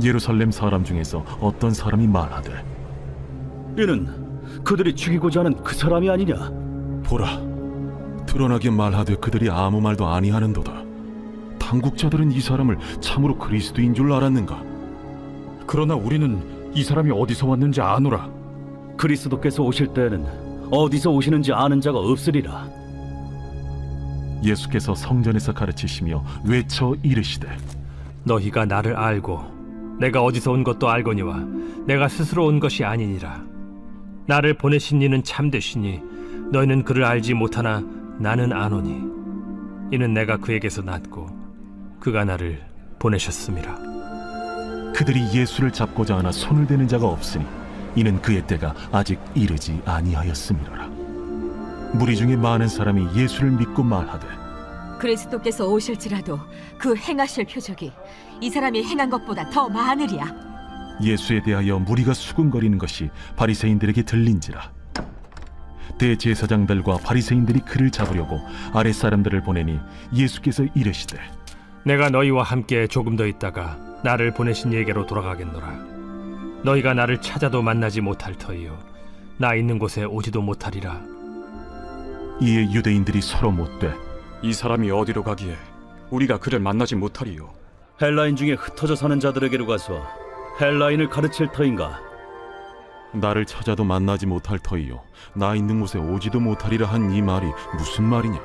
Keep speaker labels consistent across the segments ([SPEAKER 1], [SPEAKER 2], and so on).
[SPEAKER 1] 예루살렘 사람 중에서 어떤 사람이 말하되
[SPEAKER 2] 이는 그들이 죽이고자 하는 그 사람이 아니냐?
[SPEAKER 1] 보라, 드러나게 말하되 그들이 아무 말도 아니하는도다. 당국자들은 이 사람을 참으로 그리스도인 줄 알았는가?
[SPEAKER 3] 그러나 우리는 이 사람이 어디서 왔는지 아노라.
[SPEAKER 2] 그리스도께서 오실 때에는 어디서 오시는지 아는 자가 없으리라.
[SPEAKER 1] 예수께서 성전에서 가르치시며 외쳐 이르시되
[SPEAKER 4] 너희가 나를 알고 내가 어디서 온 것도 알거니와 내가 스스로 온 것이 아니니라. 나를 보내신 이는 참되시니 너희는 그를 알지 못하나 나는 아노니 이는 내가 그에게서 났고 그가 나를 보내셨음이라.
[SPEAKER 1] 그들이 예수를 잡고자 하나 손을 대는 자가 없으니 이는 그의 때가 아직 이르지 아니하였음이로라. 무리 중에 많은 사람이 예수를 믿고 말하되
[SPEAKER 5] 그리스도께서 오실지라도 그 행하실 표적이 이 사람이 행한 것보다 더 많으리야.
[SPEAKER 1] 예수에 대하여 무리가 수군거리는 것이 바리새인들에게 들린지라. 대제사장들과 바리새인들이 그를 잡으려고 아랫 사람들을 보내니 예수께서 이르시되
[SPEAKER 4] 내가 너희와 함께 조금 더 있다가 나를 보내신 이에게로 돌아가겠노라. 너희가 나를 찾아도 만나지 못할 터이요 나 있는 곳에 오지도 못하리라.
[SPEAKER 1] 이에 유대인들이 서로 묻되
[SPEAKER 3] 이 사람이 어디로 가기에 우리가 그를 만나지 못하리요?
[SPEAKER 2] 헬라인 중에 흩어져 사는 자들에게로 가서 헬라인을 가르칠 터인가?
[SPEAKER 1] 나를 찾아도 만나지 못할 터이요 나 있는 곳에 오지도 못하리라 한 이 말이 무슨 말이냐?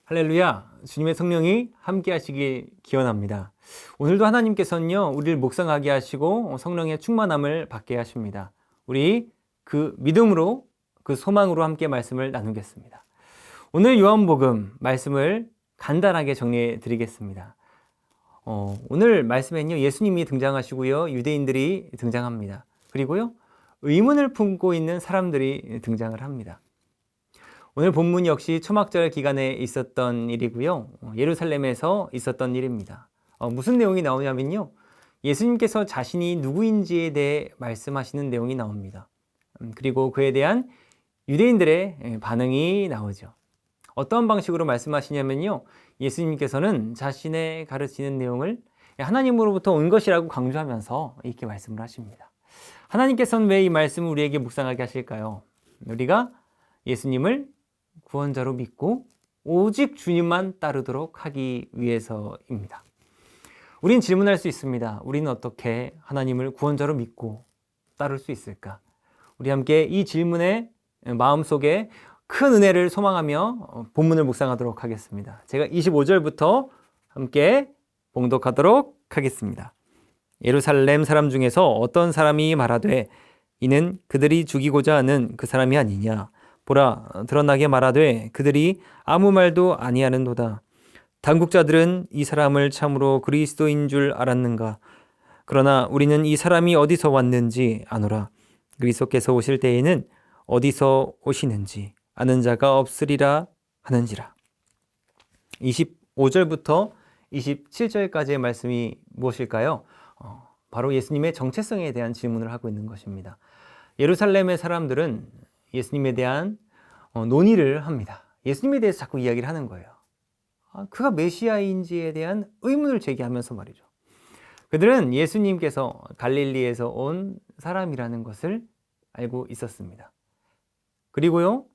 [SPEAKER 6] 할렐루야, 주님의 성령이 함께 하시길 기원합니다. 오늘도 하나님께서는요, 우리를 묵상하게 하시고 성령의 충만함을 받게 하십니다. 우리 그 믿음으로, 그 소망으로 함께 말씀을 나누겠습니다. 오늘 요한복음 말씀을 간단하게 정리해 드리겠습니다. 오늘 말씀에는요, 예수님이 등장하시고요, 유대인들이 등장합니다. 그리고요, 의문을 품고 있는 사람들이 등장을 합니다. 오늘 본문 역시 초막절 기간에 있었던 일이고요, 예루살렘에서 있었던 일입니다. 무슨 내용이 나오냐면요, 예수님께서 자신이 누구인지에 대해 말씀하시는 내용이 나옵니다. 그리고 그에 대한 유대인들의 반응이 나오죠. 어떤 방식으로 말씀하시냐면요, 예수님께서는 자신의 가르치는 내용을 하나님으로부터 온 것이라고 강조하면서 이렇게 말씀을 하십니다. 하나님께서는 왜 이 말씀을 우리에게 묵상하게 하실까요? 우리가 예수님을 구원자로 믿고 오직 주님만 따르도록 하기 위해서입니다. 우린 질문할 수 있습니다. 우리는 어떻게 하나님을 구원자로 믿고 따를 수 있을까? 우리 함께 이 질문에 마음속에 큰 은혜를 소망하며 본문을 묵상하도록 하겠습니다. 제가 25절부터 함께 봉독하도록 하겠습니다. 예루살렘 사람 중에서 어떤 사람이 말하되 이는 그들이 죽이고자 하는 그 사람이 아니냐? 보라, 드러나게 말하되 그들이 아무 말도 아니하는도다. 당국자들은 이 사람을 참으로 그리스도인 줄 알았는가? 그러나 우리는 이 사람이 어디서 왔는지 아노라. 그리스도께서 오실 때에는 어디서 오시는지 아는 자가 없으리라 하는지라. 25절부터 27절까지의 말씀이 무엇일까요? 바로 예수님의 정체성에 대한 질문을 하고 있는 것입니다. 예루살렘의 사람들은 예수님에 대한 논의를 합니다. 예수님에 대해서 자꾸 이야기를 하는 거예요. 그가 메시아인지에 대한 의문을 제기하면서 말이죠. 그들은 예수님께서 갈릴리에서 온 사람이라는 것을 알고 있었습니다. 그리고요,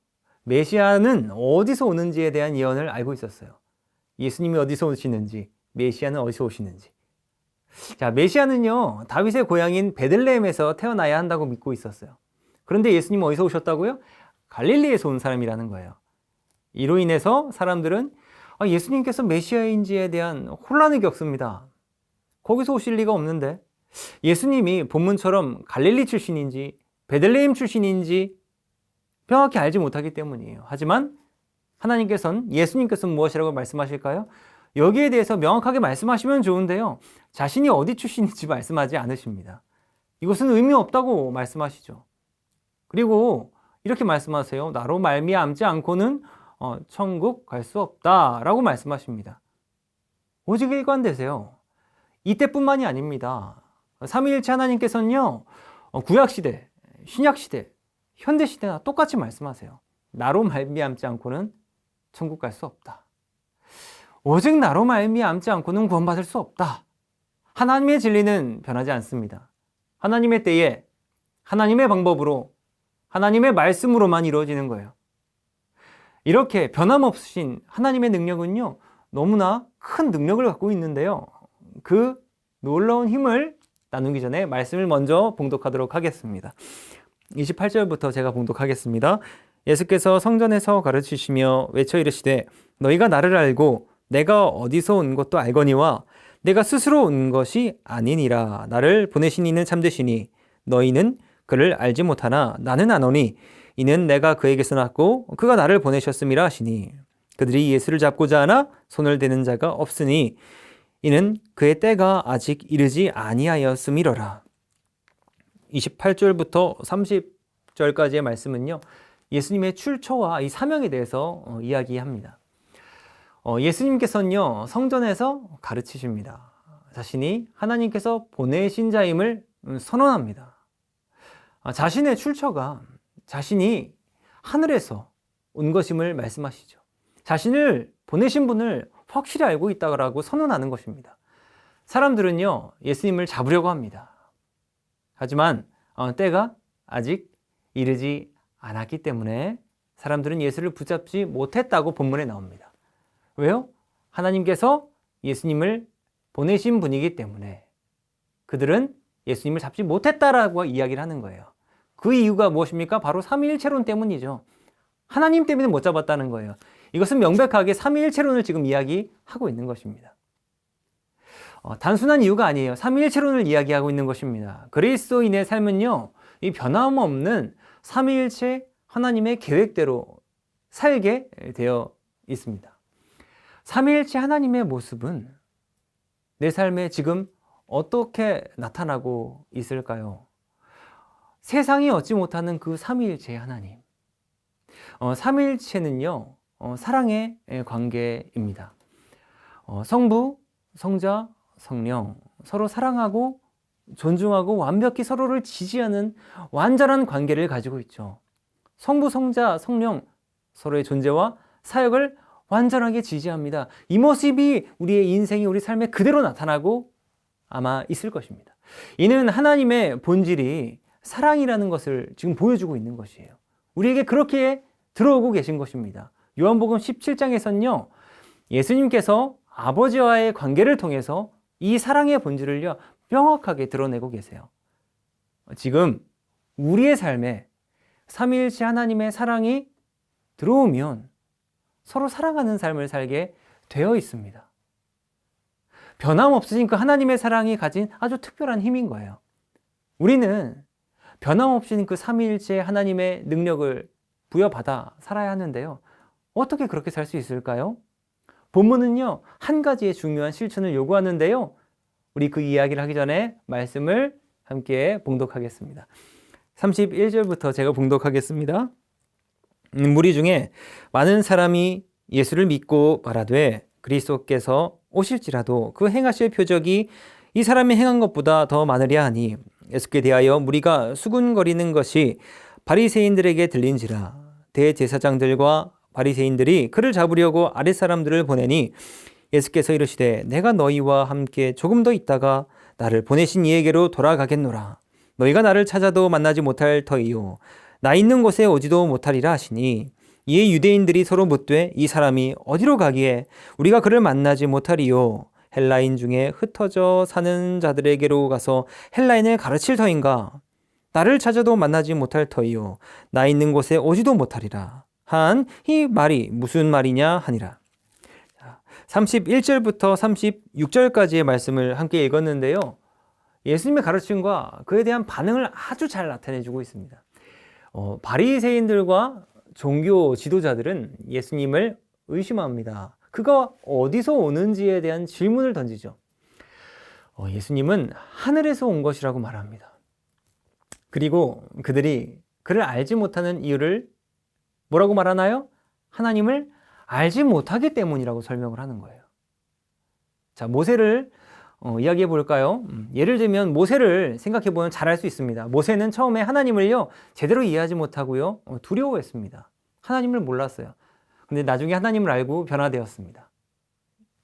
[SPEAKER 6] 메시아는 어디서 오는지에 대한 예언을 알고 있었어요. 예수님이 어디서 오시는지, 메시아는 어디서 오시는지. 자, 메시아는요, 다윗의 고향인 베들레헴에서 태어나야 한다고 믿고 있었어요. 그런데 예수님은 어디서 오셨다고요? 갈릴리에서 온 사람이라는 거예요. 이로 인해서 사람들은 예수님께서 메시아인지에 대한 혼란을 겪습니다. 거기서 오실 리가 없는데 예수님이 본문처럼 갈릴리 출신인지 베들레헴 출신인지 명확히 알지 못하기 때문이에요. 하지만 하나님께서는, 예수님께서는 무엇이라고 말씀하실까요? 여기에 대해서 명확하게 말씀하시면 좋은데요, 자신이 어디 출신인지 말씀하지 않으십니다. 이것은 의미 없다고 말씀하시죠. 그리고 이렇게 말씀하세요. 나로 말미암지 않고는 천국 갈 수 없다라고 말씀하십니다. 오직 일관되세요. 이때뿐만이 아닙니다. 삼위일체 하나님께서는요, 구약시대, 신약시대, 현대시대나 똑같이 말씀하세요. 나로 말미암지 않고는 천국 갈 수 없다. 오직 나로 말미암지 않고는 구원받을 수 없다. 하나님의 진리는 변하지 않습니다. 하나님의 때에 하나님의 방법으로 하나님의 말씀으로만 이루어지는 거예요. 이렇게 변함없으신 하나님의 능력은요, 너무나 큰 능력을 갖고 있는데요. 그 놀라운 힘을 나누기 전에 말씀을 먼저 봉독하도록 하겠습니다. 28절부터 제가 봉독하겠습니다. 예수께서 성전에서 가르치시며 외쳐 이르시되 너희가 나를 알고 내가 어디서 온 것도 알거니와 내가 스스로 온 것이 아니니라. 나를 보내신 이는 참되시니 너희는 그를 알지 못하나 나는 아노니 이는 내가 그에게서 났고 그가 나를 보내셨음이라 하시니 그들이 예수를 잡고자 하나 손을 대는 자가 없으니 이는 그의 때가 아직 이르지 아니하였음이로라. 28절부터 30절까지의 말씀은요, 예수님의 출처와 이 사명에 대해서 이야기합니다. 예수님께서는요, 성전에서 가르치십니다. 자신이 하나님께서 보내신 자임을 선언합니다. 자신의 출처가 자신이 하늘에서 온 것임을 말씀하시죠. 자신을 보내신 분을 확실히 알고 있다고 선언하는 것입니다. 사람들은요, 예수님을 잡으려고 합니다. 하지만 때가 아직 이르지 않았기 때문에 사람들은 예수를 붙잡지 못했다고 본문에 나옵니다. 왜요? 하나님께서 예수님을 보내신 분이기 때문에 그들은 예수님을 잡지 못했다라고 이야기를 하는 거예요. 그 이유가 무엇입니까? 바로 삼위일체론 때문이죠. 하나님 때문에 못 잡았다는 거예요. 이것은 명백하게 삼위일체론을 지금 이야기하고 있는 것입니다. 단순한 이유가 아니에요. 삼위일체론을 이야기하고 있는 것입니다. 그리스도인의 삶은요, 이 변함없는 삼위일체 하나님의 계획대로 살게 되어 있습니다. 삼위일체 하나님의 모습은 내 삶에 지금 어떻게 나타나고 있을까요? 세상이 얻지 못하는 그 삼위일체의 하나님. 삼위일체는요, 사랑의 관계입니다. 성부, 성자, 성령, 서로 사랑하고 존중하고 완벽히 서로를 지지하는 완전한 관계를 가지고 있죠. 성부, 성자, 성령, 서로의 존재와 사역을 완전하게 지지합니다. 이 모습이 우리의 인생이 우리 삶에 그대로 나타나고 아마 있을 것입니다. 이는 하나님의 본질이 사랑이라는 것을 지금 보여주고 있는 것이에요. 우리에게 그렇게 들어오고 계신 것입니다. 요한복음 17장에서는요, 예수님께서 아버지와의 관계를 통해서 이 사랑의 본질을요, 명확하게 드러내고 계세요. 지금 우리의 삶에 삼위일체 하나님의 사랑이 들어오면 서로 사랑하는 삶을 살게 되어 있습니다. 변함없으신 그 하나님의 사랑이 가진 아주 특별한 힘인 거예요. 우리는 변함없이 그 삼위일체 하나님의 능력을 부여받아 살아야 하는데요. 어떻게 그렇게 살 수 있을까요? 본문은요, 한 가지의 중요한 실천을 요구하는데요. 우리 그 이야기를 하기 전에 말씀을 함께 봉독하겠습니다. 31절부터 제가 봉독하겠습니다. 무리 중에 많은 사람이 예수를 믿고 말하되 그리스도께서 오실지라도 그 행하실 표적이 이 사람이 행한 것보다 더 많으랴 하니 예수께 대하여 무리가 수군거리는 것이 바리새인들에게 들린지라. 대제사장들과 바리새인들이 그를 잡으려고 아랫사람들을 보내니 예수께서 이르시되 내가 너희와 함께 조금 더 있다가 나를 보내신 이에게로 돌아가겠노라. 너희가 나를 찾아도 만나지 못할 터이요 나 있는 곳에 오지도 못하리라 하시니 이에 유대인들이 서로 묻되 이 사람이 어디로 가기에 우리가 그를 만나지 못하리요? 헬라인 중에 흩어져 사는 자들에게로 가서 헬라인을 가르칠 터인가? 나를 찾아도 만나지 못할 터이요 나 있는 곳에 오지도 못하리라 한 이 말이 무슨 말이냐 하니라. 31절부터 36절까지의 말씀을 함께 읽었는데요. 예수님의 가르침과 그에 대한 반응을 아주 잘 나타내주고 있습니다. 바리새인들과 종교 지도자들은 예수님을 의심합니다. 그가 어디서 오는지에 대한 질문을 던지죠. 예수님은 하늘에서 온 것이라고 말합니다. 그리고 그들이 그를 알지 못하는 이유를 뭐라고 말하나요? 하나님을 알지 못하기 때문이라고 설명을 하는 거예요. 자, 모세를 이야기해 볼까요? 예를 들면 모세를 생각해 보면 잘 알 수 있습니다. 모세는 처음에 하나님을요, 제대로 이해하지 못하고요, 두려워했습니다. 하나님을 몰랐어요. 근데 나중에 하나님을 알고 변화되었습니다.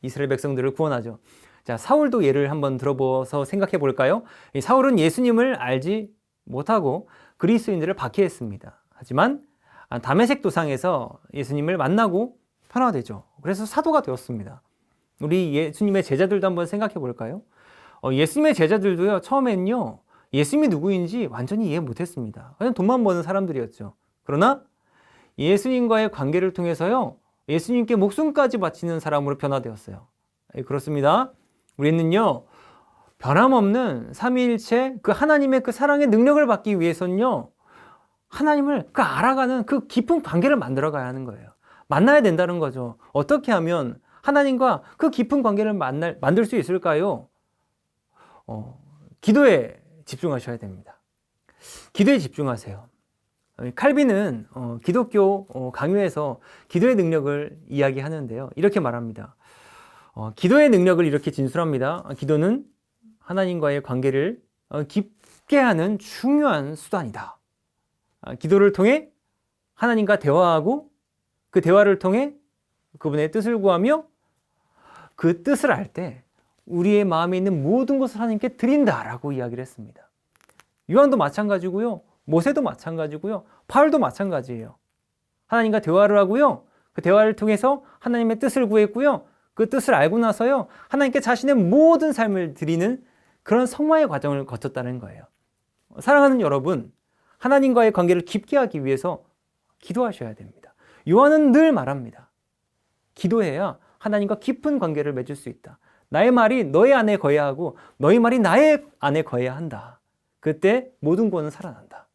[SPEAKER 6] 이스라엘 백성들을 구원하죠. 자, 사울도 예를 한번 들어보서 생각해 볼까요? 이 사울은 예수님을 알지 못하고 그리스도인들을 박해했습니다. 하지만 다메섹 도상에서 예수님을 만나고 변화되죠. 그래서 사도가 되었습니다. 우리 예수님의 제자들도 한번 생각해 볼까요? 예수님의 제자들도요, 처음엔요, 예수님이 누구인지 완전히 이해 못했습니다. 그냥 돈만 버는 사람들이었죠. 그러나 예수님과의 관계를 통해서요, 예수님께 목숨까지 바치는 사람으로 변화되었어요. 그렇습니다. 우리는요, 변함없는 삼위일체 그 하나님의 그 사랑의 능력을 받기 위해서는요, 하나님을 그 알아가는 그 깊은 관계를 만들어 가야 하는 거예요. 만나야 된다는 거죠. 어떻게 하면 하나님과 그 깊은 관계를 만들 수 있을까요? 기도에 집중하셔야 됩니다. 기도에 집중하세요. 칼빈은 기독교 강요에서 기도의 능력을 이야기하는데요. 이렇게 말합니다. 기도의 능력을 이렇게 진술합니다. 기도는 하나님과의 관계를 깊게 하는 중요한 수단이다. 기도를 통해 하나님과 대화하고 그 대화를 통해 그분의 뜻을 구하며 그 뜻을 알 때 우리의 마음에 있는 모든 것을 하나님께 드린다라고 이야기를 했습니다. 요한도 마찬가지고요. 모세도 마찬가지고요. 바울도 마찬가지예요. 하나님과 대화를 하고요. 그 대화를 통해서 하나님의 뜻을 구했고요. 그 뜻을 알고 나서요. 하나님께 자신의 모든 삶을 드리는 그런 성화의 과정을 거쳤다는 거예요. 사랑하는 여러분, 하나님과의 관계를 깊게 하기 위해서 기도하셔야 됩니다. 요한은 늘 말합니다. 기도해야 하나님과 깊은 관계를 맺을 수 있다. 나의 말이 너의 안에 거해야 하고 너의 말이 나의 안에 거해야 한다. 그때 모든 구원은 살아난다.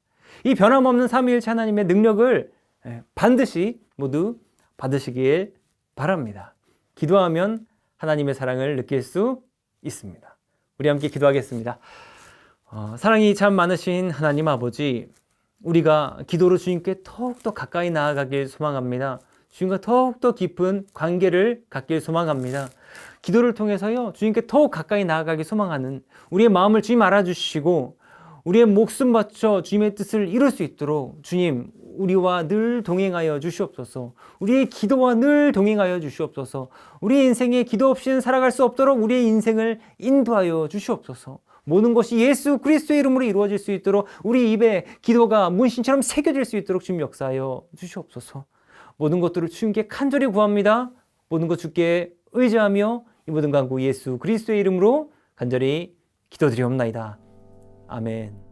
[SPEAKER 6] 이 변함없는 삼위일체 하나님의 능력을 반드시 모두 받으시길 바랍니다. 기도하면 하나님의 사랑을 느낄 수 있습니다. 우리 함께 기도하겠습니다. 사랑이 참 많으신 하나님 아버지, 우리가 기도로 주님께 더욱더 가까이 나아가길 소망합니다. 주님과 더욱더 깊은 관계를 갖길 소망합니다. 기도를 통해서요, 주님께 더욱 가까이 나아가길 소망하는 우리의 마음을 주님 알아주시고 우리의 목숨 바쳐 주님의 뜻을 이룰 수 있도록 주님, 우리와 늘 동행하여 주시옵소서. 우리의 기도와 늘 동행하여 주시옵소서. 우리의 인생에 기도 없이는 살아갈 수 없도록 우리의 인생을 인도하여 주시옵소서. 모든 것이 예수 그리스도의 이름으로 이루어질 수 있도록 우리 입에 기도가 문신처럼 새겨질 수 있도록 주님 역사하여 주시옵소서. 모든 것들을 주님께 간절히 구합니다. 모든 것 주께 의지하며 이 모든 간구 예수 그리스도의 이름으로 간절히 기도드리옵나이다. 아멘.